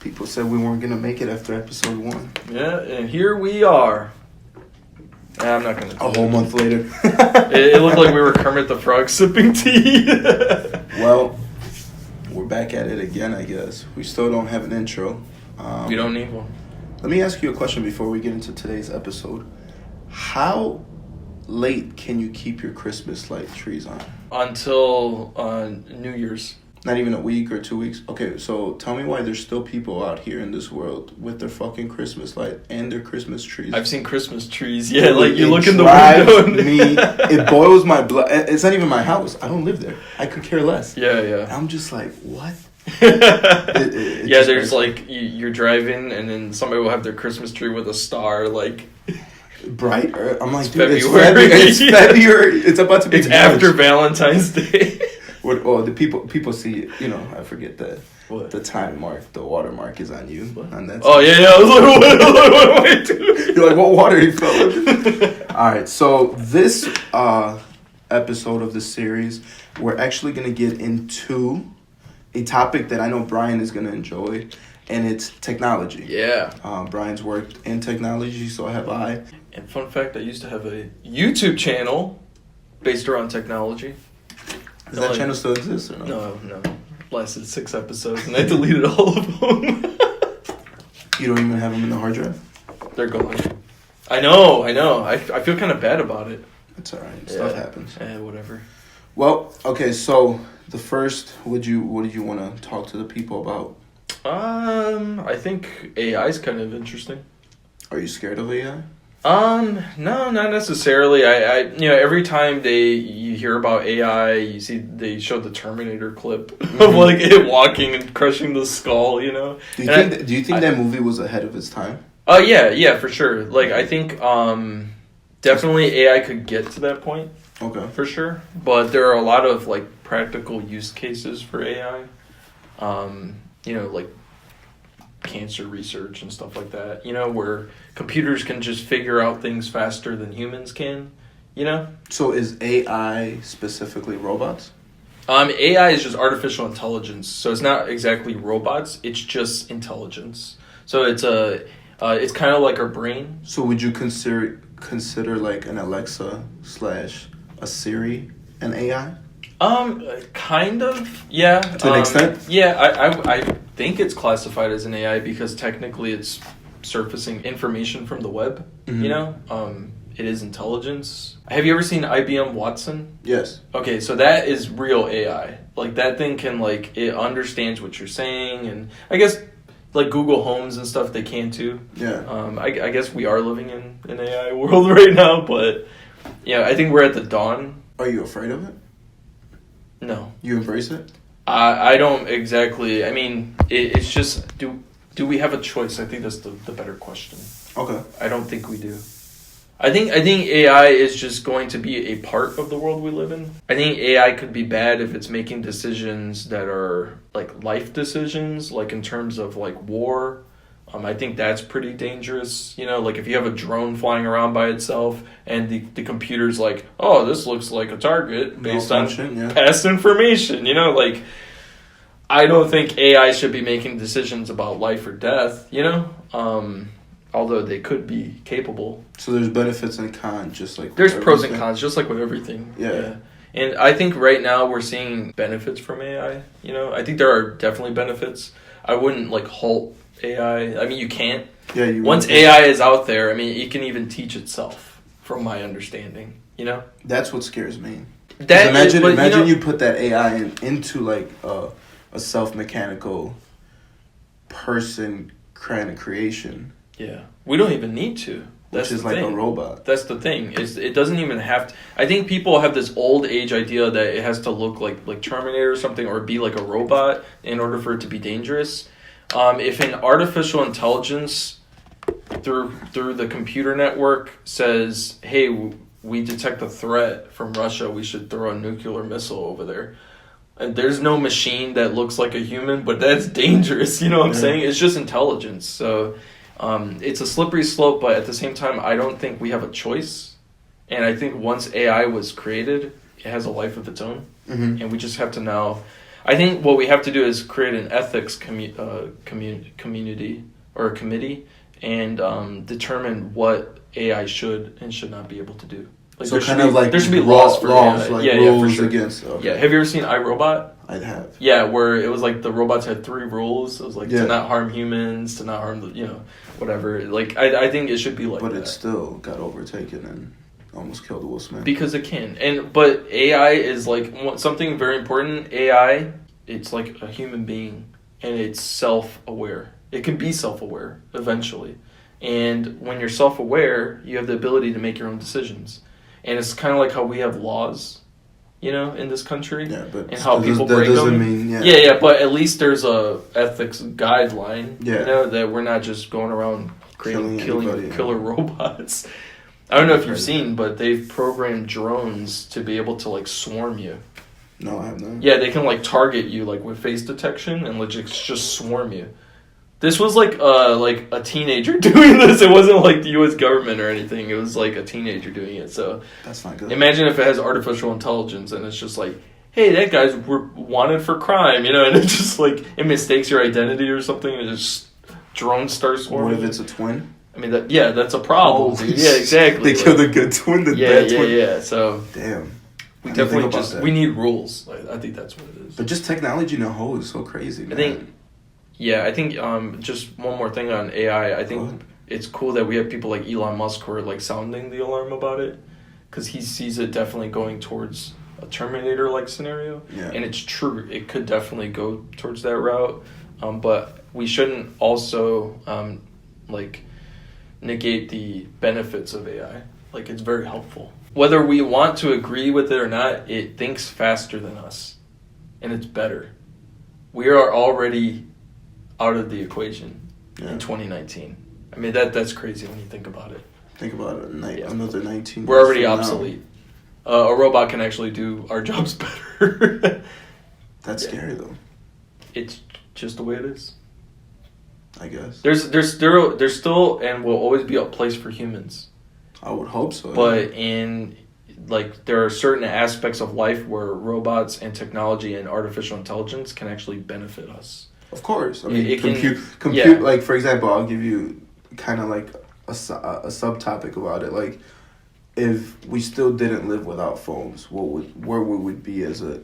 People said we weren't gonna make it after episode 1. Yeah, and here we are. I'm not gonna. A whole month later. It looked like we were Kermit the Frog sipping tea. Well, we're back at it again, I guess. We still don't have an intro. We don't need one. Let me ask you a question before we get into today's episode. How late can you keep your Christmas light trees on? Until New Year's. Not even a week or 2 weeks? Okay, so tell me why there's still people out here in this world with their fucking Christmas light and their Christmas trees. I've seen Christmas trees. Yeah, like you look in the window. It boils my blood. It's not even my house. I don't live there. I could care less. Yeah. I'm just like, what? Yeah, there's like, you're driving and then somebody will have their Christmas tree with a star, like... bright. I'm like, it's dude, February. It's February. It's about to be It's March. after Valentine's Day. The people see it. You know, I forget that. What? The time mark, the watermark is on you. What? On that Oh, yeah. I was like, what am I doing? You're like, what water you fell? All right, so this episode of the series, we're actually going to get into a topic that I know Brian is going to enjoy, and it's technology. Yeah. Brian's worked in technology, so have I. And fun fact, I used to have a YouTube channel based around technology. Does that channel still exist or no? No. Lasted 6 episodes, and I deleted all of them. You don't even have them in the hard drive? They're gone. I know. I feel kind of bad about it. It's all right. Stuff happens. Whatever. Well, okay, so the first, what did you want to talk to the people about? I think AI is kind of interesting. Are you scared of AI? No, not necessarily. I every time you hear about AI, you see they showed the Terminator clip of like it walking and crushing the skull, you know. Do you think that movie was ahead of its time? Oh yeah, for sure. Like I think definitely AI could get to that point. Okay. For sure. But there are a lot of like practical use cases for AI. Like cancer research and stuff like that, where computers can just figure out things faster than humans can, So is AI specifically robots? AI is just artificial intelligence, so it's not exactly robots, it's just intelligence. So it's kind of like our brain. So would you consider like an Alexa / a Siri an AI? Kind of, yeah. To an extent? Yeah, I think it's classified as an AI because technically it's surfacing information from the web, It is intelligence. Have you ever seen IBM Watson? Yes. Okay, so that is real AI. Like, that thing can, like, it understands what you're saying, and I guess, like, Google Homes and stuff, they can too. Yeah. I guess we are living in an AI world right now, but, yeah, I think we're at the dawn. Are you afraid of it? No. You embrace it? I don't exactly. I mean, it's just, do we have a choice? I think that's the better question. Okay. I don't think we do. I think AI is just going to be a part of the world we live in. I think AI could be bad if it's making decisions that are like life decisions, like in terms of like war. I think that's pretty dangerous. Like if you have a drone flying around by itself and the computer's like, oh, this looks like a target based on past information. Like I don't think AI should be making decisions about life or death, although they could be capable. So there's benefits and cons, just like there's pros and cons, just like with everything. Yeah. And I think right now we're seeing benefits from AI. I think there are definitely benefits. I wouldn't like halt AI. I mean, you can't. Yeah. Once AI is out there, I mean, it can even teach itself, from my understanding. That's what scares me. Imagine you put that AI into like a self-mechanical person kind of creation. Yeah, we don't even need to. That's which is like a robot. That's the thing. It doesn't even have to. I think people have this old age idea that it has to look like Terminator or something, or be like a robot in order for it to be dangerous. If an artificial intelligence through the computer network says, "Hey, we detect a threat from Russia. We should throw a nuclear missile over there," and there's no machine that looks like a human, but that's dangerous. You know what I'm saying? It's just intelligence. So. It's a slippery slope, but at the same time, I don't think we have a choice. And I think once AI was created, it has a life of its own. Mm-hmm. And we just have to now... I think what we have to do is create an ethics community or a committee and determine what AI should and should not be able to do. Like so kind of like there should be laws for AI. like yeah, rules for sure. against. Okay. Yeah, have you ever seen iRobot? I have. Yeah, where it was like the robots had 3 rules. It was like Yeah. to not harm humans, to not harm the, whatever. Like I think it should be like But that. it still got overtaken and almost killed Will Smith. Because it can. But AI is like something very important. AI, it's like a human being and it's self-aware. It can be self-aware eventually. And when you're self-aware, you have the ability to make your own decisions. And it's kind of like how we have laws, in this country. Yeah, but and how people break them. doesn't mean, Yeah, but at least there's a ethics guideline, Yeah. that we're not just going around killing anybody, killer robots. I don't know if you've seen, but they've programmed drones to be able to like swarm you. No, I have not. Yeah, they can like target you like with face detection and like just swarm you. This was like a teenager doing this. It wasn't like the U.S. government or anything. It was like a teenager doing it. So That's not good. imagine if it has artificial intelligence and it's just like, hey, that guy's wanted for crime, and it just like it mistakes your identity or something, and just drone starts swarming. What if it's a twin? I mean, that's a problem, dude. Yeah, exactly. They killed a good twin, the bad twin. Yeah. So Damn. we definitely we need rules. I think that's what it is. But just technology in a whole is so crazy, man. I think just one more thing on AI. I think it's cool that we have people like Elon Musk who are like sounding the alarm about it, because he sees it definitely going towards a Terminator-like scenario. Yeah. And it's true. It could definitely go towards that route. But we shouldn't also negate the benefits of AI. Like, it's very helpful. Whether we want to agree with it or not, it thinks faster than us. And it's better. We are already out of the equation in 2019. I mean, that's crazy when you think about it. Think about it. Another 19 We're already obsolete. A robot can actually do our jobs better. That's scary, though. It's just the way it is. I guess. There's still and will always be a place for humans. I would hope so. But there are certain aspects of life where robots and technology and artificial intelligence can actually benefit us. Of course. I mean, compute. Like, for example, I'll give you kind of like a subtopic about it. Like, if we still didn't live without phones, where would we be as a,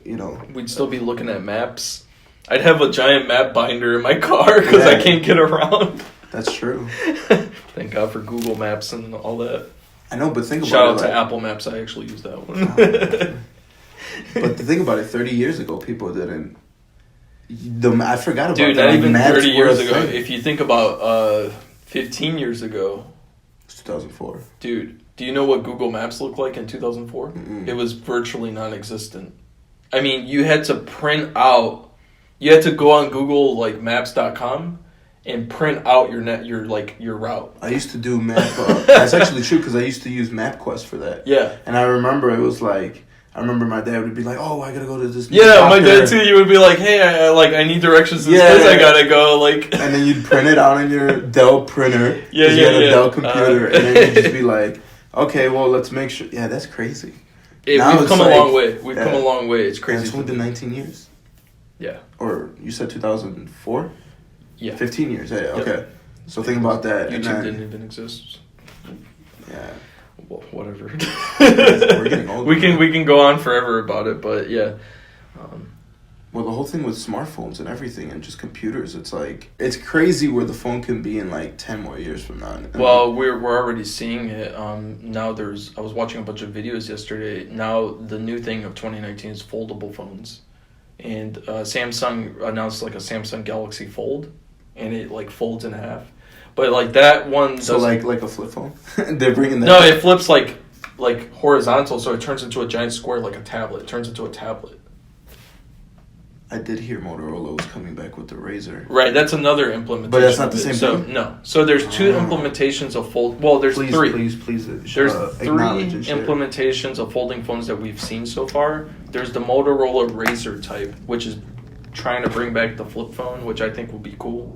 We'd still be looking at maps. I'd have a giant map binder in my car because I can't get around. That's true. Thank God for Google Maps and all that. I know, but think about it. Shout out to Apple Maps. I actually use that one. But the thing about it, 30 years ago, people didn't. I forgot about Dude, that. not even 30 years were a ago. thing. If you think about 15 years ago. It's 2004. Dude, do you know what Google Maps looked like in 2004? Mm-mm. It was virtually non-existent. I mean, you had to print out. You had to go on Google Maps.com and print out your route. I used to do map. That's actually true because I used to use MapQuest for that. Yeah. And I remember it was like. I remember my dad would be like, "Oh, I gotta go to this." Yeah, my dad too. You would be like, "Hey, I need directions to this place. I gotta go." And then you'd print it out on your Dell printer. Yeah, you had a Dell computer, and then you'd just be like, "Okay, well, let's make sure." Yeah, that's crazy. We've come a long way. We've come a long way. It's crazy. It's only been 19 years. Yeah. Or you said 2004? Yeah. 15 years. Yeah. Okay. So think about that. YouTube didn't even exist. Yeah. Well, whatever. We're getting old. We can go on forever about it, but yeah. Well, the whole thing with smartphones and everything and just computers, it's crazy where the phone can be in 10 more years from now. Well, we're already seeing it. Now I was watching a bunch of videos yesterday. Now the new thing of 2019 is foldable phones. And Samsung announced a Samsung Galaxy Fold, and it folds in half. But that one. So like a flip phone, they're bringing that. No, it flips like horizontal, so it turns into a giant square like a tablet. It turns into a tablet. I did hear Motorola was coming back with the Razr. Right, that's another implementation. But that's not the same thing. No, so there's 2 implementations of fold. Well, there's 3. Please. There's 3 implementations of folding phones that we've seen so far. There's the Motorola Razr type, which is trying to bring back the flip phone, which I think will be cool.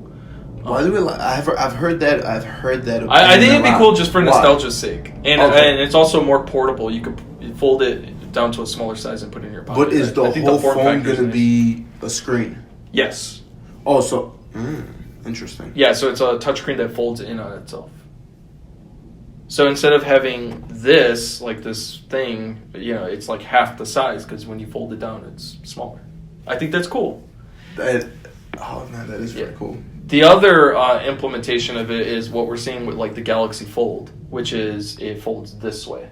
Why do we? I've heard that. I think it'd be cool just for nostalgia's sake, and it's also more portable. You could fold it down to a smaller size and put it in your pocket. But is the whole phone going to be a screen. Yes. Oh, so interesting. Yeah, so it's a touchscreen that folds in on itself. So instead of having this, like this thing, it's like half the size because when you fold it down, it's smaller. I think that's cool. That is very cool. The other implementation of it is what we're seeing with like the Galaxy Fold, which is it folds this way,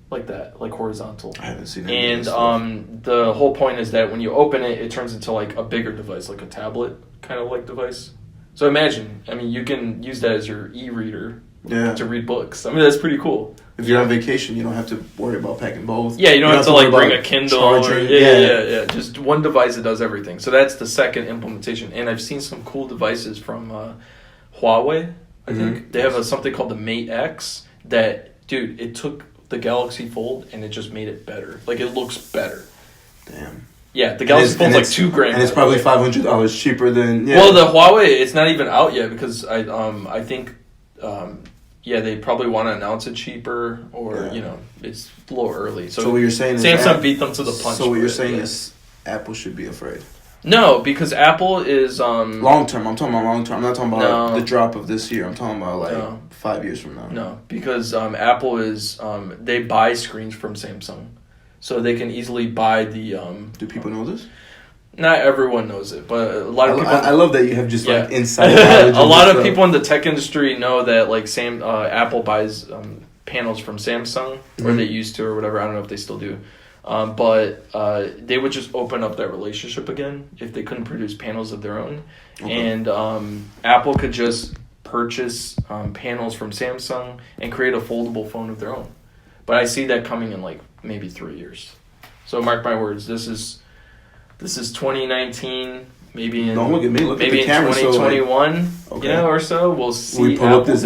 like that, like horizontal. I haven't seen it. And the whole point is that when you open it, it turns into like a bigger device, like a tablet kind of like device. So imagine, you can use that as your e-reader. Yeah. To read books. That's pretty cool. If you're on vacation, you don't have to worry about packing both. Yeah, you don't have to like bring a Kindle. Yeah. Just one device that does everything. So that's the second implementation. And I've seen some cool devices from Huawei. I think they have something called the Mate X that, dude, it took the Galaxy Fold and it just made it better. Like it looks better. Damn. Yeah, the Galaxy Fold's like $2,000. And it's probably $500 cheaper than. Yeah. Well, the Huawei, it's not even out yet because I think. They probably want to announce it cheaper, or it's a little early. So what you're saying Samsung beat them to the punch. So what you're saying is Apple should be afraid. No, because Apple is long term. I'm talking about long term. I'm not talking about the drop of this year. I'm talking about 5 years from now. No, because Apple is they buy screens from Samsung, so they can easily buy the. Do people know this? Not everyone knows it, but a lot of people. I love that you have just like inside knowledge. A lot of people in the tech industry know that like Apple buys panels from Samsung, or they used to, or whatever. I don't know if they still do, but they would just open up that relationship again if they couldn't produce panels of their own, and Apple could just purchase panels from Samsung and create a foldable phone of their own. But I see that coming in like maybe 3 years. So mark my words. This is 2019, maybe in don't look at me. Look maybe at the camera, in 2021, or so. We'll see. I pull up this.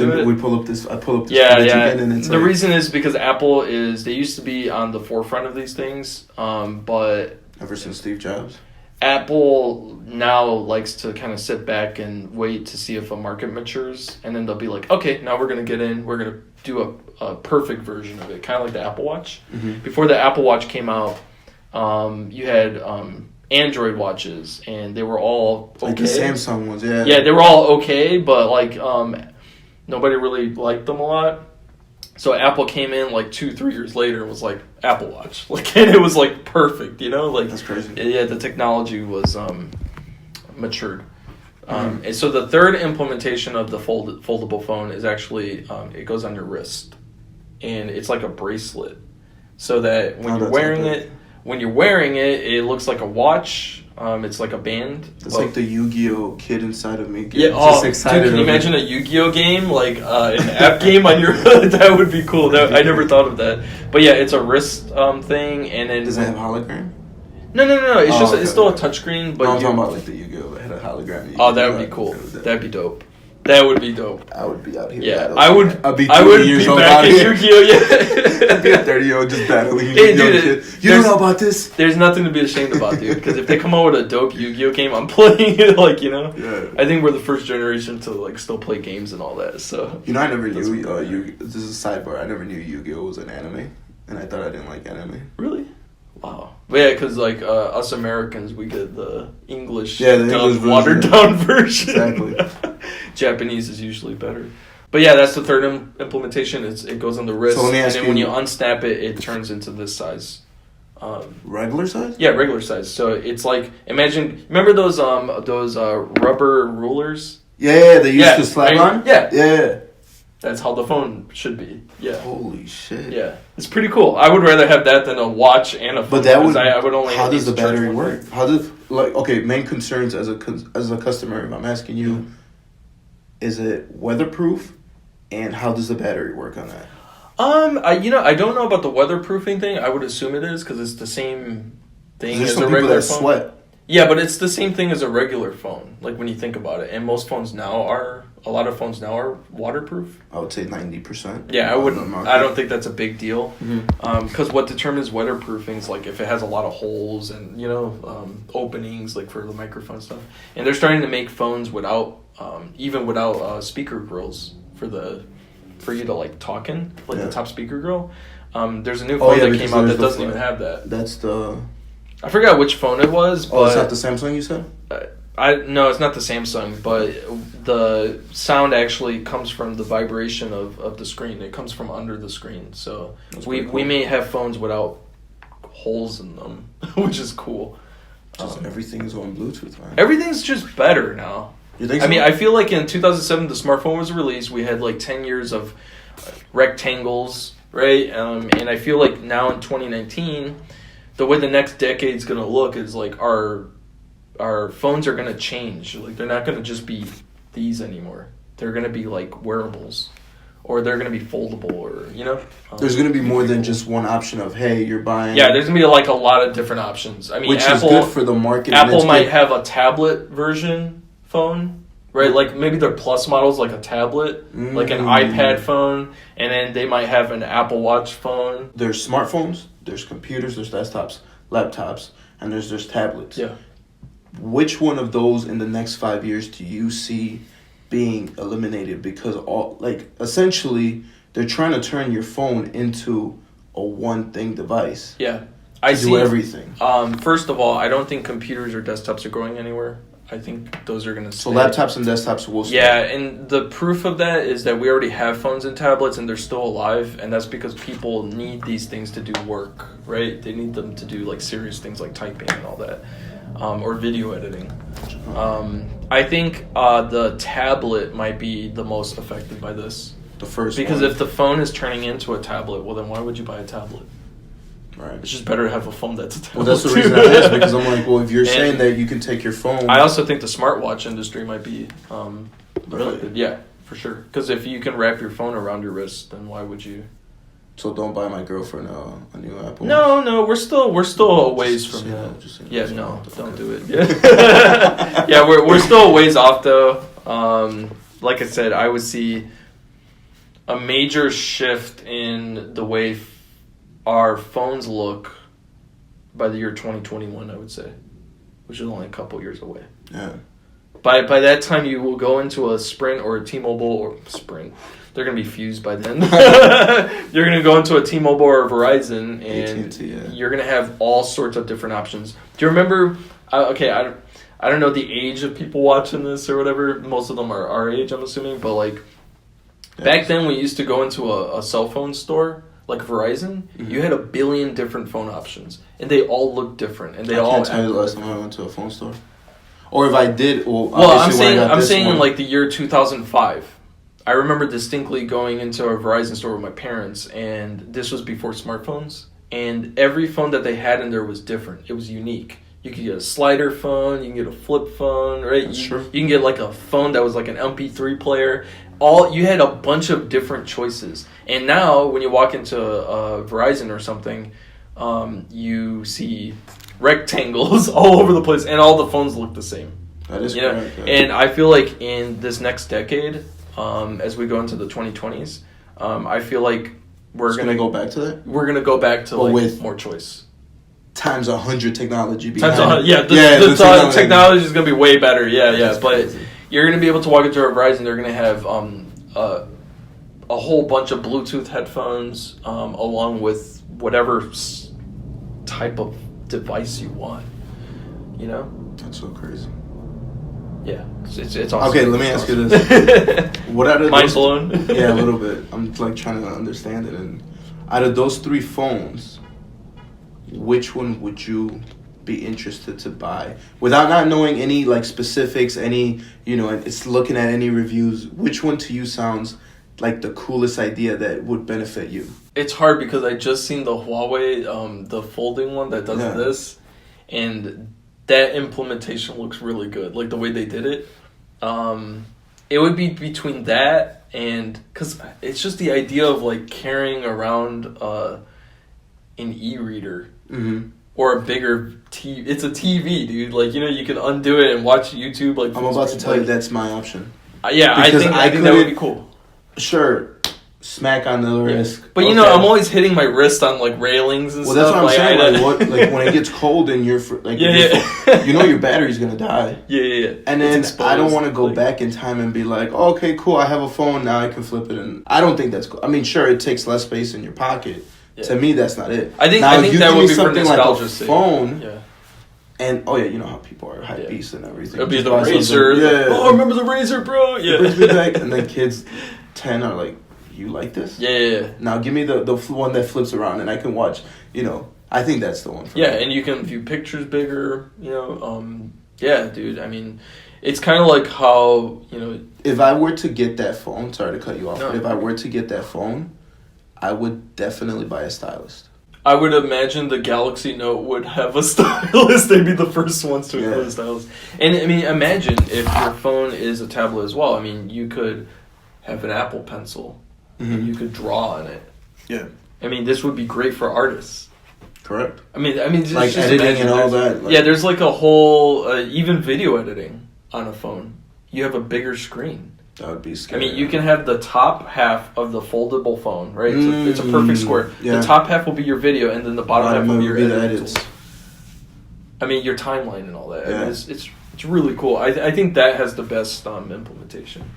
I pull up this. Yeah. Again and it's the reason is because Apple they used to be on the forefront of these things, but ever since Steve Jobs, Apple now likes to kind of sit back and wait to see if a market matures, and then they'll be like, okay, now we're gonna get in. We're gonna do a perfect version of it, kind of like the Apple Watch. Before the Apple Watch came out, you had Android watches, and they were all okay. Like the Samsung ones, yeah. Yeah, they were all okay, but like nobody really liked them a lot. So Apple came in like 2-3 years later and was like Apple Watch, like, and it was like perfect, like that's crazy. Yeah, the technology was matured. And so the third implementation of the foldable phone is actually it goes on your wrist, and it's like a bracelet, so that when you're wearing it. When you're wearing it, it looks like a watch. It's like a band. It's like the Yu-Gi-Oh kid inside of me. Just excited. Dude, can you imagine a Yu-Gi-Oh game, like an app game on your? That would be cool. I never thought of that. But yeah, it's a wrist thing, and then does it have hologram? No. It's it's still a touchscreen. But I'm talking about like the Yu-Gi-Oh that had a hologram. Oh, that would be cool. That'd be dope. That would be dope. I would be out here. Yeah, battling. I'd be back in Yu-Gi-Oh. Yeah, I'd be a 30-year-old just battling Yu-Gi-Oh. You don't know about this? There's nothing to be ashamed about, dude. Because if they come out with a dope Yu-Gi-Oh game, I'm playing it. Yeah. I think we're the first generation to like still play games and all that. So I never knew. This is a sidebar. I never knew Yu-Gi-Oh was an anime, and I thought I didn't like anime. Really? Wow. But yeah, because like us Americans, we get the English, watered down version. Exactly. Japanese is usually better. But yeah, that's the third implementation. It goes on the wrist, and then when you unsnap it, it turns into this size. Regular size? Yeah, regular size. So it's like, remember those rubber rulers? Yeah, they used to slap on? Yeah. That's how the phone should be. Yeah. Holy shit. Yeah. It's pretty cool. I would rather have that than a watch and a phone. But that would, I would only. How does the battery work? How does main concerns as a customer, if I'm asking you, is it weatherproof, and how does the battery work on that? I don't know about the weatherproofing thing. I would assume it is because it's the same thing as a regular phone. Sweat. Yeah, but it's the same thing as a regular phone. Like when you think about it, and a lot of phones now are waterproof. I would say 90%. Yeah, I don't think that's a big deal. Because what determines weatherproofing is like if it has a lot of holes and openings like for the microphone stuff. And they're starting to make phones without speaker grills for you to like talk in, like the top speaker grill. There's a new phone that came out that doesn't even have that. That's the I forgot which phone it was. But it's not the Samsung you said? No, it's not the Samsung, but the sound actually comes from the vibration of the screen. It comes from under the screen. So we may have phones without holes in them, which is cool. Everything is on Bluetooth, man. Everything's just better now. You think so? I mean, I feel like in 2007, the smartphone was released. We had like 10 years of rectangles, right? And I feel like now in 2019, the way the next decade's going to look is like our phones are going to change. Like they're not going to just be these anymore. They're going to be like wearables, or they're going to be foldable, or there's going to be more than just one option of, hey, you're buying. Yeah, there's going to be like a lot of different options. I mean, which Apple, is good for the market. Apple might have a tablet version phone, right? Like maybe their Plus model's like a tablet, like an iPad phone, and then they might have an Apple Watch phone. There's smartphones, there's computers, there's desktops, laptops, and there's tablets. Yeah. Which one of those in the next 5 years do you see being eliminated? Because essentially they're trying to turn your phone into a one thing device. Yeah. I do everything. First of all, I don't think computers or desktops are going anywhere. I think those are going to stay. So laptops and desktops will stay. Yeah, and the proof of that is that we already have phones and tablets and they're still alive, and that's because people need these things to do work, right? They need them to do like serious things like typing and all that, or video editing. I think the tablet might be the most affected by this. The first because one. If the phone is turning into a tablet, well then why would you buy a tablet? Right. It's just better to have a phone that's a tablet. Well, that's the reason I asked, because I'm like, well, if you're saying that you can take your phone. I also think the smartwatch industry might be really, yeah, for sure. Because if you can wrap your phone around your wrist, then why would you? So don't buy my girlfriend a new Apple Watch. No, we're still a ways from that. Yeah, no, don't do it. Yeah, yeah, we're still a ways off though. Like I said, I would see a major shift in the way our phones look by the year 2021, I would say, which is only a couple years away. Yeah. By that time, you will go into a Sprint or a T-Mobile or Sprint. They're going to be fused by then. You're going to go into a T-Mobile or a Verizon, and AT&T, you're going to have all sorts of different options. Do you remember? I don't know the age of people watching this or whatever. Most of them are our age, I'm assuming. But like back then, we used to go into a cell phone store. Like Verizon, you had 1 billion different phone options, and they all looked different, and they all. I can't tell you the last time I went to a phone store, or if I did. Well, I'm saying in like the year 2005. I remember distinctly going into a Verizon store with my parents, and this was before smartphones, and every phone that they had in there was different. It was unique. You could get a slider phone, you can get a flip phone, right? That's true. You can get like a phone that was like an MP3 player. You had a bunch of different choices. And now when you walk into Verizon or something, you see rectangles all over the place, and all the phones look the same. That is correct. Yeah. And I feel like in this next decade, as we go into the 2020s, I feel like we're going to go back to that. We're going to go back to with more choice. Times 100 technology. The technology is going to be way better. Yeah. But crazy. You're going to be able to walk into a Verizon. They're going to have a whole bunch of Bluetooth headphones along with whatever type of device you want. You know? That's so crazy. Yeah, it's awesome. Okay, let me ask you this: what out of mind blown? Yeah, a little bit. I'm like trying to understand it. And out of those 3 phones, which one would you be interested to buy without not knowing any like specifics? Any it's looking at any reviews. Which one to you sounds like the coolest idea that would benefit you? It's hard because I just seen the Huawei, the folding one that does this, and that implementation looks really good, like the way they did it. It would be between that and, because it's just the idea of like carrying around an e-reader or a bigger TV. It's a TV, dude. Like, you can undo it and watch YouTube. Like I'm about to tell you that's my option. Yeah, I think that would be cool. Sure. Smack on the wrist. But I'm always hitting my wrist on like railings and stuff. Well, that's what I'm saying. Like when it gets cold and you're your battery's gonna die. Yeah. And then I don't want to go back in time and be like, oh, okay, cool, I have a phone now, I can flip it. And I don't think that's cool. I mean, sure, it takes less space in your pocket. Yeah. To me, that's not it. I think that would be something like a phone. Yeah. And you know how people are hype Yeah. beasts and everything. It'll be Just the buy Razor. something. Yeah. Oh, remember the Razor, bro? Yeah. It brings me back. And then kids 10 are like, you like this? Yeah. Now give me the one that flips around and I can watch, I think that's the one for me. me. And you can view pictures bigger, yeah, dude. I mean, it's kind of like how, If I were to get that phone, sorry to cut you off, No. but if I were to get that phone, I would definitely buy a stylus. I would imagine the Galaxy Note would have a stylus. They'd be the first ones to include a stylus. And, I mean, imagine if your phone is a tablet as well. I mean, you could have an Apple Pencil. Mm-hmm. And you could draw on it. Yeah. I mean, this would be great for artists. Correct. I mean, just, like just editing and all that. Yeah, there's like a whole, even video editing on a phone. You have a bigger screen. That would be scary. I mean, you can have the top half of the foldable phone, right? It's a perfect square. Yeah. The top half will be your video, and then the bottom half will be your edits. edits. I mean, your timeline and all that. Yeah. I mean, it's really cool. I think that has the best implementation,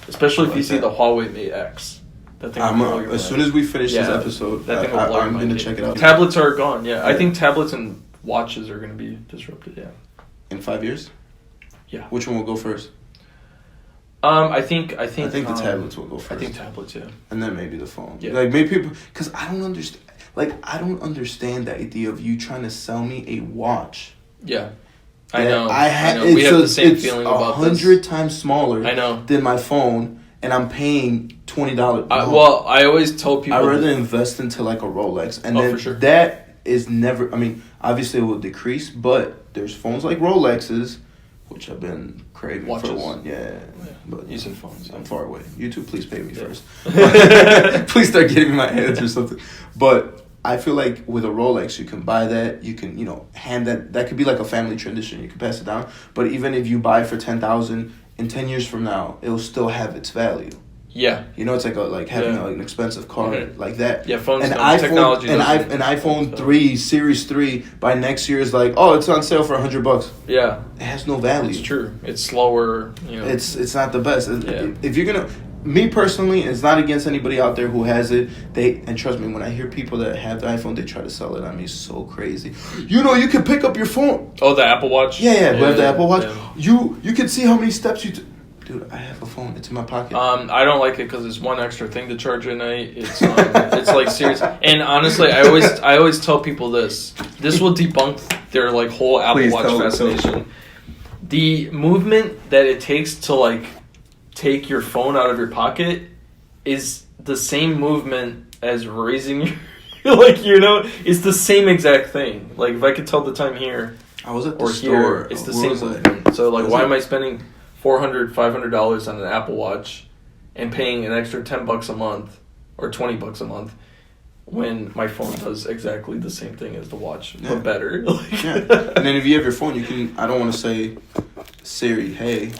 especially if you see the Huawei Mate X. That thing will blow your mind. As soon as we finish this episode, that thing will blow your mind. I'm going to check it out. Tablets are gone. Yeah, I think tablets and watches are going to be disrupted. Yeah. In 5 years. Yeah. Which one will go first? I think the tablets will go first. I think tablets, yeah. And then maybe the phone. Yeah. Like maybe people, because I don't understand. Like I don't understand the idea of you trying to sell me a watch. Yeah, I know. I know. We have the same feeling about this. It's 100 times smaller. I know. Than my phone, and I'm paying $20. Well, I always tell people I'd rather invest into like a Rolex, and then for sure. that is never. I mean, obviously it will decrease, but there's phones like Rolexes, which I've been craving Watches. for one. Yeah. But you said phones. I'm far away. YouTube, please pay me first. Please start getting me my hands or something. But I feel like with a Rolex, you can buy that. You can, hand that. That could be like a family tradition. You can pass it down. But even if you buy for $10,000, in 10 years from now, it will still have its value. Yeah. It's like having an expensive car like that. Yeah, phones. Technology. An iPhone 3, Series 3, by next year is like, oh, it's on sale for $100. Yeah. It has no value. It's true. It's slower. It's not the best. If you're gonna, me personally, it's not against anybody out there who has it. And trust me, when I hear people that have the iPhone, they try to sell it on me so crazy. You can pick up your phone. Oh, the Apple Watch. Yeah. Who have the Apple Watch? Yeah. You can see how many steps you. Dude, I have a phone. It's in my pocket. I don't like it because it's one extra thing to charge at night. It's it's like serious. And honestly, I always tell people this. This will debunk their like whole Apple Watch fascination. The movement that it takes to like take your phone out of your pocket is the same movement as raising your it's the same exact thing. Like if I could tell the time here I was at the or store. here, it's the same movement. So like why am I spending $400, $500 on an Apple Watch and paying an extra $10 a month or $20 a month when my phone does exactly the same thing as the watch, but better. Yeah. And then if you have your phone, you can, I don't want to say, Siri, hey.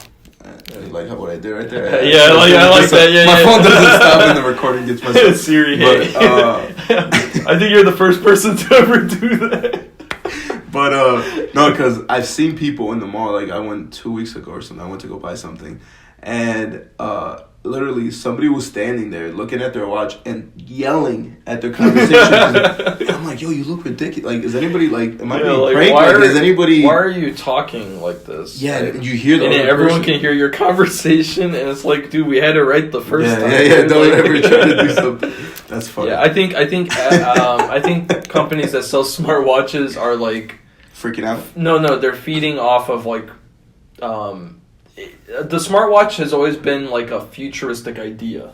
Like what I did right there. I like that. Yeah, my phone doesn't stop and the recording gets messed up. Siri, hey. But, I think you're the first person to ever do that. But no, because I've seen people in the mall. Like I went 2 weeks ago or something. I went to go buy something, and literally somebody was standing there looking at their watch and yelling at their conversation. I'm like, yo, you look ridiculous. Like, is anybody like? Am I being pranked? Like, is anybody? Why are you talking like this? Yeah, like, you hear the and everyone person. can hear your conversation, and it's like, dude, we had it right the first time. Yeah. Don't ever try to do something. That's funny. Yeah, I think companies that sell smartwatches are like freaking out. No, they're feeding off of like, the smartwatch has always been like a futuristic idea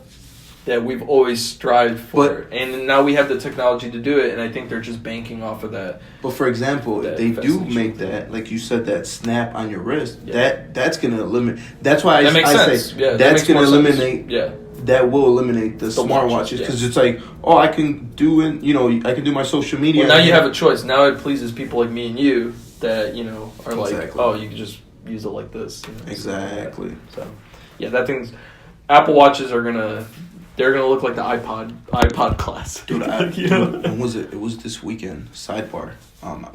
that we've always strived for, and now we have the technology to do it, and I think they're just banking off of that. But for example, if they do make that, like you said, that snap on your wrist, that's gonna eliminate. That's why I say that's gonna eliminate. Yeah. That will eliminate the smartwatches because it's like, oh, I can do I can do my social media. Well, now you have a choice. Now it pleases people like me and you that are like, oh, you can just use it like this. Exactly. So, yeah, that thing's Apple Watches are they're gonna look like the iPod Classic. Dude, when was it? It was this weekend. Sidebar.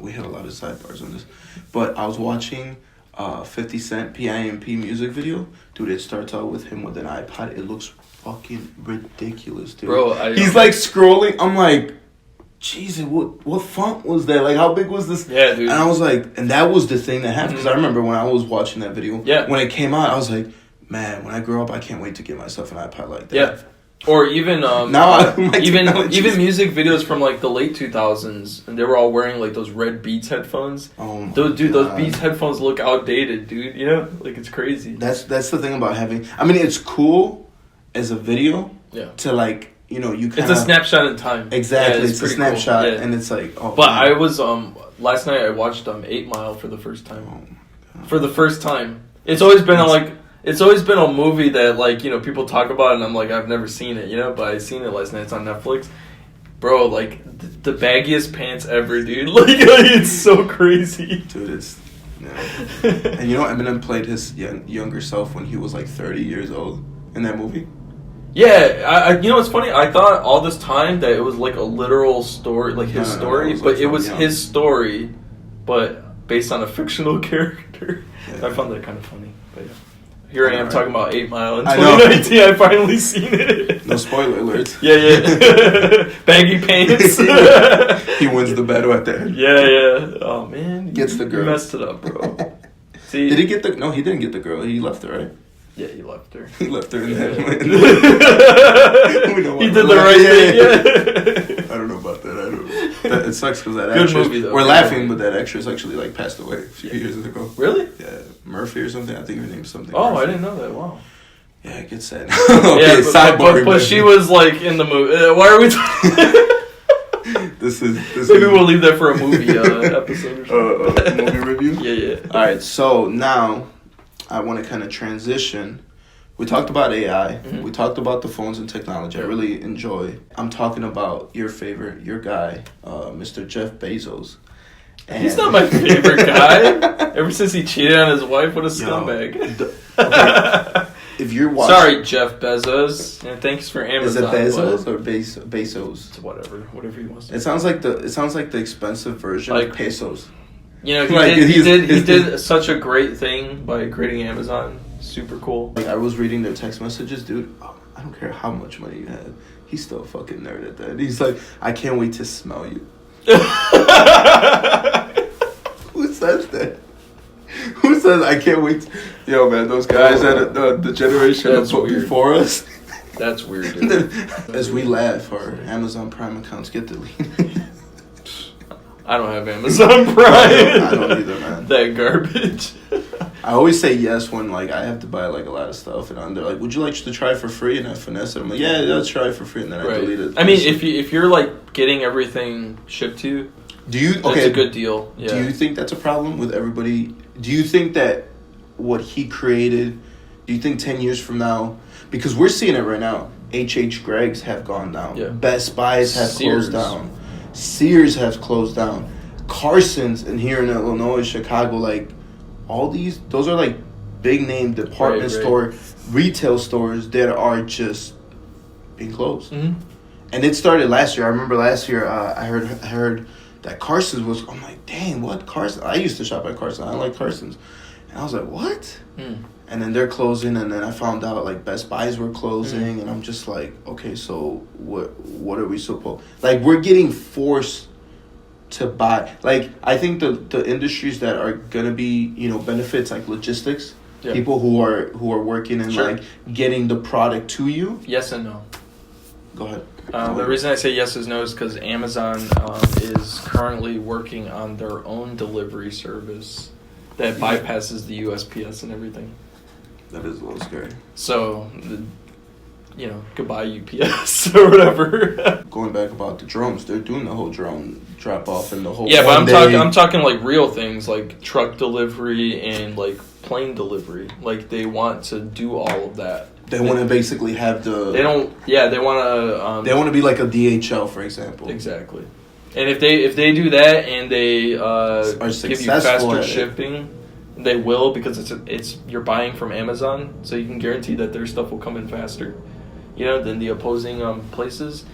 We had a lot of sidebars on this, but I was watching 50 Cent PIMP music video. Dude, it starts out with him with an iPod. It looks fucking ridiculous, dude. Bro, he's like scrolling. I'm like, Jesus, what font was that? Like, how big was this? Yeah, dude. And I was like, and that was the thing that happened, because I remember when I was watching that video, when it came out, I was like, man, when I grow up, I can't wait to get myself an iPod like that. Yeah. Or even even music videos from like the late 2000s, and they were all wearing like those red Beats headphones. Oh my those God. Beats headphones look outdated, dude. You know, like it's crazy. That's the thing about having. I mean, it's cool as a video. Yeah. To like, you know, you kind It's a snapshot in time. Exactly, Yeah, it's a snapshot, cool. Yeah. and it's like, oh. But man. I was last night I watched 8 Mile for the first time. Oh, for the first time, it's always been a movie that, like, you know, people talk about, and I'm like, I've never seen it, you know, but I seen it last night. It's on Netflix. Bro, like, the baggiest pants ever, dude. Like, it's so crazy. Dude, it's... Yeah. And you know, Eminem played his younger self when he was, like, 30 years old in that movie? Yeah, I you know, it's funny. I thought all this time that it was, like, a literal story, like, his story, but it was his story, but based on a fictional character. Yeah. I found that kind of funny, but yeah. Here I am talking about 8 Mile in 2019. I finally seen it. No spoiler alerts. Yeah. Baggy pants. He wins the battle at the end. Yeah. Oh, man. Gets the girl. You messed it up, bro. See, did he get the... No, he didn't get the girl. He left her, right? Yeah, he left her. He left her in that. He did the right thing, yeah. I don't know about that. It sucks because that Good actress... movie, though. We're laughing, but that actress actually, like, passed away a few years ago. Really? Yeah. Murphy or something. I think her name's something. Oh, Murphy. I didn't know that. Wow. Yeah, it gets sad. Okay, yeah, but she was, like, in the movie. Why are we talking? This is Maybe we'll leave that for a movie episode or something. Movie review? Yeah. Alright, so now I want to kind of transition. We talked about AI. Mm-hmm. We talked about the phones and technology. I really enjoy. I'm talking about your guy, Mr. Jeff Bezos. And he's not my favorite guy. Ever since he cheated on his wife, what a scumbag. Okay. If you're watching... Sorry, Jeff Bezos. And thanks for Amazon. Is it Bezos or Bezos? It's whatever he wants to. It sounds like the expensive version of pesos. You know, he did such a great thing by creating Amazon. Super cool. Like, I was reading their text messages, dude. I don't care how much money you had. He's still a fucking nerd at that. He's like, I can't wait to smell you. Who says that? Who says I can't wait to... Yo, man, those guys at the generation before us. That's weird, dude. As we laugh, our Amazon Prime accounts get deleted. I don't have Amazon Prime. I don't either, man. That garbage. I always say yes when, like, I have to buy, like, a lot of stuff, and they're like, would you like to try it for free? And I finesse it. I'm like, yeah, let's try it for free, and then I delete it. I mean, if you're, like, getting everything shipped to you, that's a good deal. Yeah. Do you think that's a problem with everybody? Do you think that what he created, do you think 10 years from now, because we're seeing it right now, H.H. Greg's have gone down. Yeah. Best Buys have closed down. Sears has closed down. Carson's in here in Illinois, Chicago, like, all these, those are like big name department store, retail stores that are just being closed. Mm-hmm. And it started last year. I remember last year I heard that Carson's was, I'm like, dang, what Carson? I used to shop at Carson. I like Carson's. And I was like, what? Mm. And then they're closing, and then I found out like Best Buys were closing, and I'm just like, okay, so what are we supposed, like, we're getting forced to buy. Like, I think the industries that are gonna be, you know, benefits, like logistics, people who are working and like getting the product to you. Yes and no. Go ahead. The reason I say yes is no is because Amazon is currently working on their own delivery service that bypasses the USPS and everything. That is a little scary. So, you know, goodbye UPS or whatever. Going back about the drones, they're doing the whole drone drop off and the whole. Yeah, but I'm talking like real things, like truck delivery and like plane delivery. Like, they want to do all of that. They want to basically have the. They don't. Yeah, they want to. They want to be like a DHL, for example. Exactly. And if they do that and they give you faster shipping, they will, because it's you're buying from Amazon, so you can guarantee that their stuff will come in faster. You know, than the opposing places.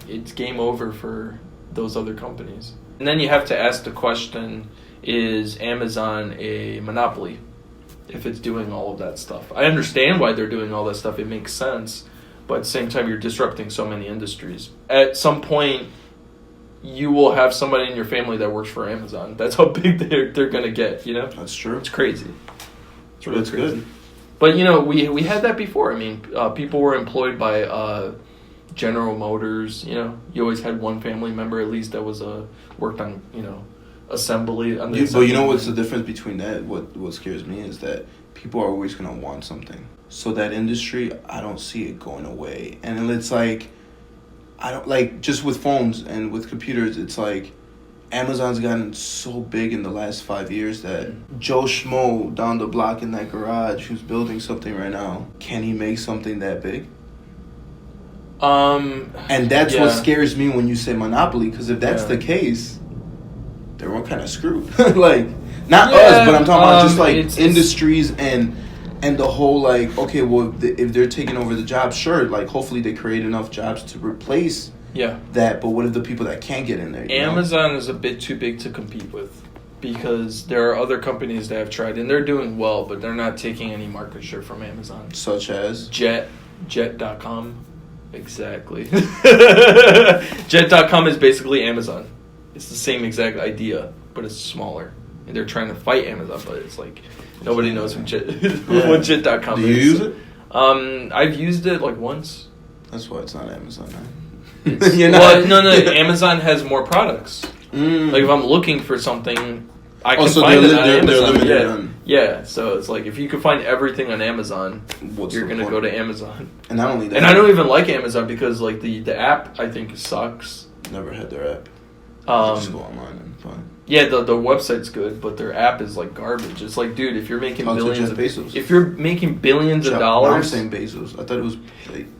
It's game over for those other companies. And then you have to ask the question: is Amazon a monopoly? If it's doing all of that stuff, I understand why they're doing all that stuff. It makes sense, but at the same time, you're disrupting so many industries. At some point, you will have somebody in your family that works for Amazon. That's how big they're gonna get. You know, That's true. it's crazy. It's really That's crazy. good. But you know, we had that before. I mean, people were employed by General Motors. You know, you always had one family member at least that was worked on assembly. On the But you know what's the difference between that? What scares me is that people are always gonna want something. So that industry, I don't see it going away. And it's like, I don't like just with phones and with computers. It's like Amazon's gotten so big in the last 5 years that Joe Schmo down the block in that garage who's building something right now, can he make something that big? And that's what scares me when you say monopoly, because if that's the case, they're all kind of screwed. Like, not us, but I'm talking about just like industries and the whole like, okay, well, if they're taking over the jobs, sure, like hopefully they create enough jobs to replace that. But what if the people that can't get in there? Amazon is a bit too big to compete with, because there are other companies that have tried and they're doing well, but they're not taking any market share from Amazon. Such as Jet.com. Exactly. Jet.com is basically Amazon. It's the same exact idea, but it's smaller. And they're trying to fight Amazon, but it's like nobody knows what Jet.com is. Do you use it? I've used it like once. That's why it's not Amazon, man. No. Amazon has more products. Like if I'm looking for something, I can find it on Amazon. Yeah, so it's like if you can find everything on Amazon, you're gonna go to Amazon. And not only that, and I don't even like Amazon because like the app I think sucks. Never had their app. Just go online and find. Yeah, the website's good, but their app is like garbage. It's like, dude, if you're making billions of dollars, I'm saying Bezos. I thought it was.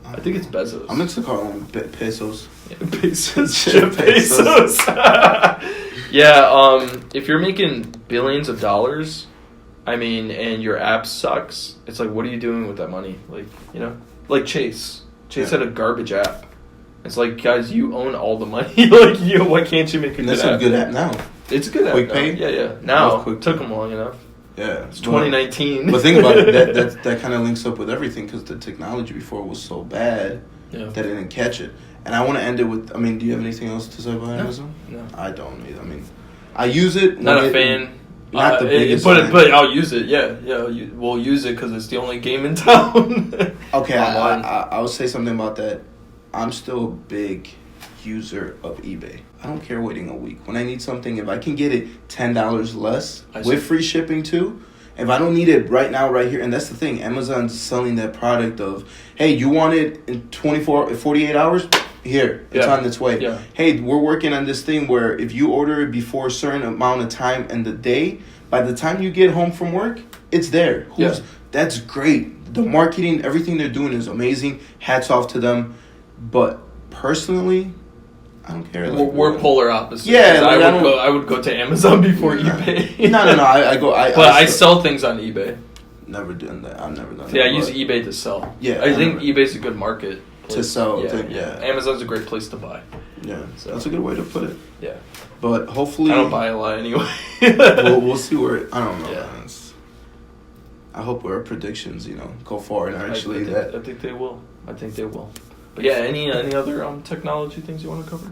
I think it's Bezos. I'm into calling him Pesos. Yeah, Bezos. Jeff Bezos. Yeah, if you're making billions of dollars, I mean, and your app sucks, it's like, what are you doing with that money? Like, like Chase. Chase had a garbage app. It's like, guys, you own all the money. Like, why can't you make a good app? That's a good app now. It's a good app. Quick Pay? Yeah. Now, it took them long enough. Yeah. It's 2019. But think about it, that kind of links up with everything, because the technology before was so bad that it didn't catch it. And I want to end it with, I mean, do you have anything else to say about Amazon? No. I don't either. I mean, I use it. Not a fan. Not the biggest fan. But I'll use it, we'll use it because it's the only game in town. Okay, I will say something about that. I'm still a big user of eBay. I don't care waiting a week. When I need something, if I can get it $10 less with free shipping too, if I don't need it right now, right here, and that's the thing, Amazon's selling that product of, hey, you want it in 48 hours? Here, it's on its way. Yeah. Hey, we're working on this thing where if you order it before a certain amount of time and the day, by the time you get home from work, it's there. That's great. The marketing, everything they're doing is amazing. Hats off to them. But personally, I don't care. Like, we're polar opposites. Yeah, like, I would go to Amazon before eBay. No. I sell things on eBay. Never done that. I've never done that. Yeah, I use eBay to sell. Yeah, I think eBay's a good market to sell. Yeah. Amazon's a great place to buy. Yeah, so that's a good way to put it. Yeah, but hopefully I don't buy a lot anyway. we'll see where I don't know. Yeah. I hope our predictions, go forward. And actually, I think they will. But yeah, any other technology things you want to cover?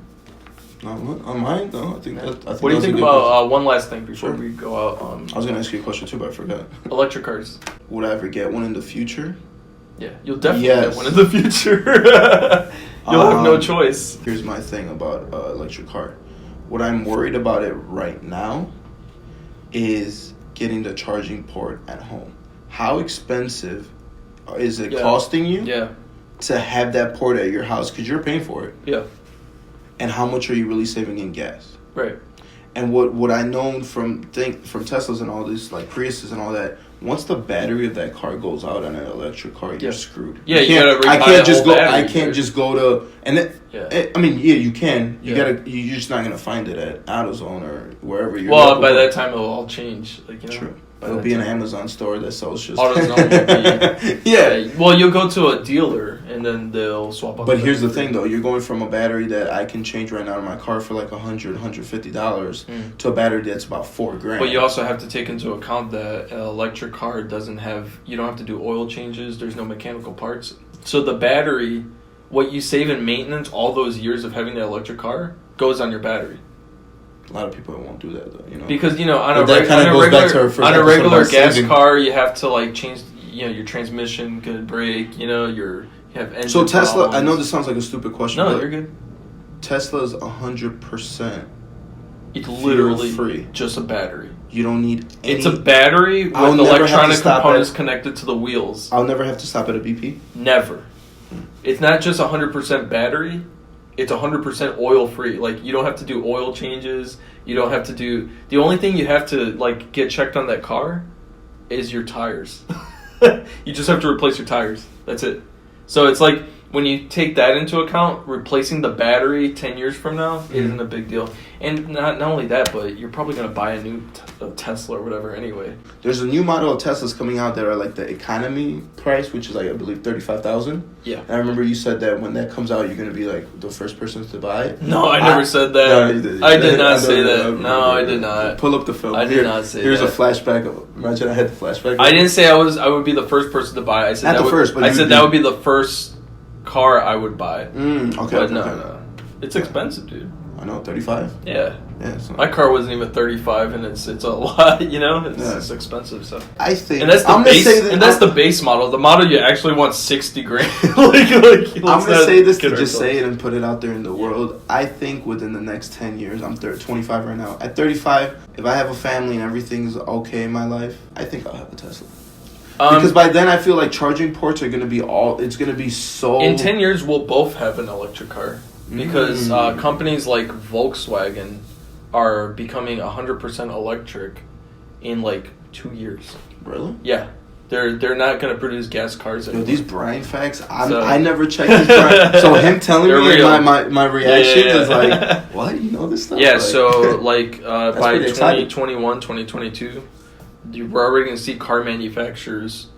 No, on mine, no. I think what do you think about one last thing before we go out? I was gonna ask you a question too, but I forgot. Electric cars. Would I ever get one in the future? Yeah, you'll definitely get one in the future. You'll have no choice. Here's my thing about electric car. What I'm worried about it right now is getting the charging port at home. How expensive is it costing you? Yeah. To have that port at your house, because you're paying for it. Yeah. And how much are you really saving in gas? Right. And what I known from Teslas and all this, like Priuses and all that, once the battery of that car goes out on an electric car, you're screwed. Yeah, you gotta I can't just go to I mean, you can. You're just not gonna find it at AutoZone or wherever you're. Well, by that time it'll all change. True. It'll be an Amazon store that sells just AutoZone will be. Yeah. Well, you'll go to a dealer and then they'll swap out. But here's the thing, though. You're going from a battery that I can change right now in my car for like $150 to a battery that's about $4,000. But you also have to take into account that an electric car doesn't have. You don't have to do oil changes. There's no mechanical parts. So the battery, what you save in maintenance, all those years of having that electric car, goes on your battery. A lot of people won't do that though, you know. Because on But that kinda goes back to our first on a episode regular about gas saving. car, you have to like change your transmission, good brake. You have engine. So Tesla, problems. I know this sounds like a stupid question. No, but you're good. Tesla's 100%. It's literally free. just a battery. You don't need. It's a battery with I'll never have to electronic stop components at- connected to the wheels. I'll never have to stop at a BP. Never. It's not just 100% battery. It's 100% oil free. Like you don't have to do oil changes. You don't have to do. The only thing you have to like get checked on that car is your tires. You just have to replace your tires. That's it. So it's like when you take that into account, replacing the battery 10 years from now isn't a big deal. And not only that, but you're probably going to buy a new Tesla or whatever anyway. There's a new model of Teslas coming out that are like the economy price, which is like I believe $35,000. Yeah. And I remember you said that when that comes out, you're gonna be like the first person to buy it. No, I never said that. No, you did. I did not say know, that. No, I did not. Pull up the film. I did not say here's that. a flashback. Imagine I had the flashback. I didn't say I would be the first person to buy it. I said Not that the would, first, but I you said would that be- would be the first car I would buy. Okay. But okay, no, okay. no. It's expensive, dude. I know, 35. Yeah. Yeah. It's not, My car wasn't even 35, and it's a lot. It's expensive. So. I think. And that's the I'm base. Gonna say that, And that's the base model. The model you actually want $60,000. I'm I'm gonna say this to just say it and put it out there in the world. I think within the next 10 years, I'm 25 right now. At 35, if I have a family and everything's okay in my life, I think I'll have a Tesla. Because by then I feel like charging ports are gonna be it's gonna be so. In 10 years, we'll both have an electric car because companies like Volkswagen are becoming 100% electric in like 2 years. Really? Yeah. They're not going to produce gas cars Yo, anymore. these Brian facts, So- I never checked these Brian. So him telling They're me real. and my reaction Yeah. is like, what? You know this stuff? Yeah, Like, so like by pretty exciting. 2021, 2022, we're already going to see car manufacturers,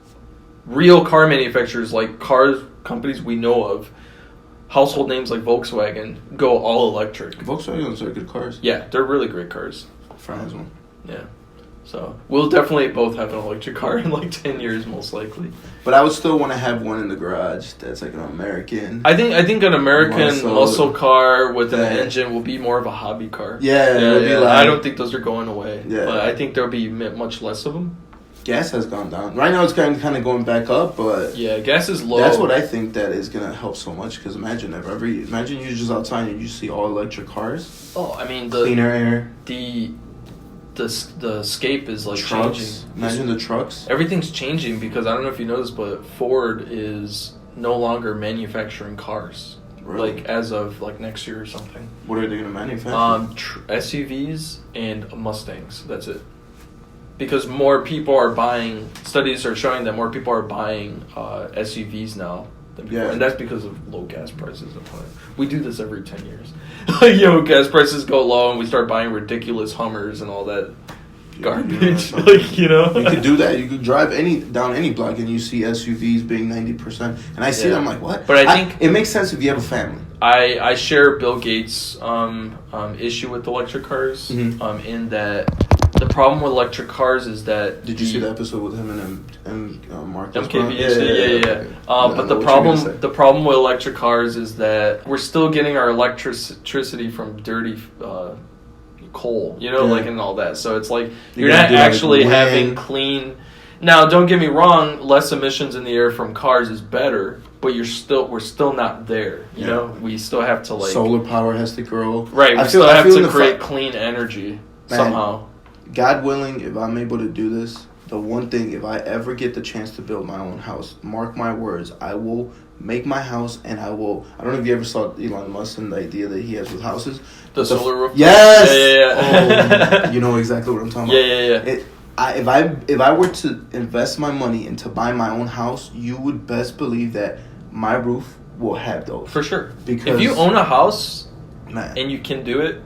real car manufacturers like companies we know of, household names like Volkswagen, go all electric. Volkswagens are good cars. Yeah, they're really great cars. Fran has one. Yeah. So we'll definitely both have an electric car in like 10 years, most likely. But I would still want to have one in the garage that's like an American. I think an American muscle car with an Yeah. engine will be more of a hobby car. Yeah, it'll be like- I don't think those are going away. Yeah. But I think there'll be much less of them. Gas has gone down. Right now it's kind of going back up, but Yeah, gas is low. that's what I think that is going to help so much. Because imagine you're just outside and you see all electric cars. Oh, I mean Cleaner air. the scape is like Trucks. changing. Imagine the trucks. Everything's changing because I don't know if you know this, but Ford is no longer manufacturing cars. Really? Like as of like next year or something. What are they going to manufacture? SUVs and Mustangs. That's it. Because more people are buying. Studies are showing that more people are buying SUVs now than before, Yeah. and that's because of low gas prices. We do this every 10 years. Gas prices go low, and we start buying ridiculous Hummers and all that garbage. You could do that. You could drive down any block and you see SUVs being 90%. And I see Yeah. them like, what? But I think- it makes sense if you have a family. I share Bill Gates' issue with electric cars. Mhm. In that the problem with electric cars is that Did you see the episode with him and Mark? MKBHD, Yeah. But the problem with electric cars is that we're still getting our electricity from dirty coal, like and all that. So it's like you're not actually having clean. Now, don't get me wrong, less emissions in the air from cars is better, but we're still not there. You know, we still have to solar power has to grow. Right, we still have to create clean energy somehow. God willing, if I'm able to do this, the one thing, if I ever get the chance to build my own house, mark my words, I will make my house and I don't know if you ever saw Elon Musk and the idea that he has with houses. The solar roof? Yes! Yeah. Oh, you know exactly what I'm talking about. Yeah. If I were to invest my money into buying my own house, you would best believe that my roof will have those. For sure. Because if you own a house man, and you can do it,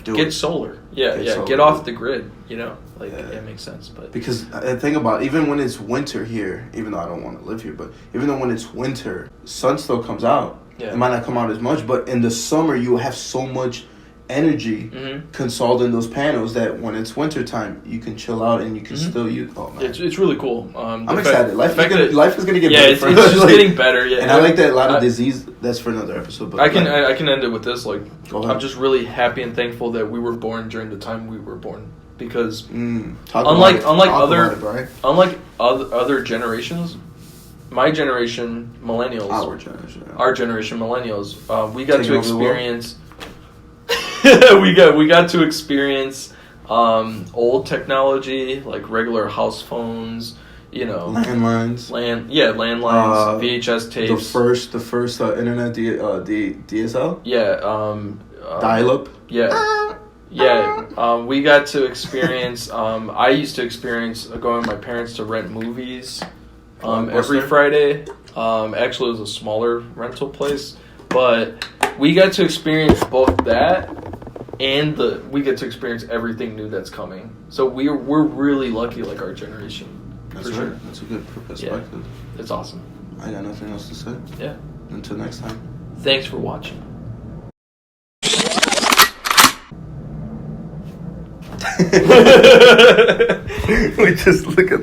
do get it. solar. Solar. Get off the grid, it makes sense. But because think about it, even when it's winter here, even though I don't want to live here, but even though when it's winter, sun still comes out. Yeah. It might not come out as much, but in the summer you have so much energy Mm-hmm. consoled in those panels that when it's wintertime, you can chill out and you can still use. Oh man, It's really cool. I'm excited. Life is gonna get yeah, better. it's just like, getting better. Yeah, and I like that a lot of disease. That's for another episode. But I can end it with this. Like, Go ahead. I'm just really happy and thankful that we were born during the time we were born, because unlike other generations, my generation, millennials, our generation, millennials, we got Taking to over the world? experience. we got to experience old technology, like regular house phones, landlines, landlines, VHS tapes. The first internet, DSL, dial up. We got to experience. I used to experience going with my parents to rent movies every Friday. Actually, it was a smaller rental place, but we got to experience both that and we get to experience everything new that's coming. So we're really lucky, like our generation. That's for right. sure. That's a good perspective. Yeah, it's awesome. I got nothing else to say. Yeah. Until next time. Thanks for watching. We just look at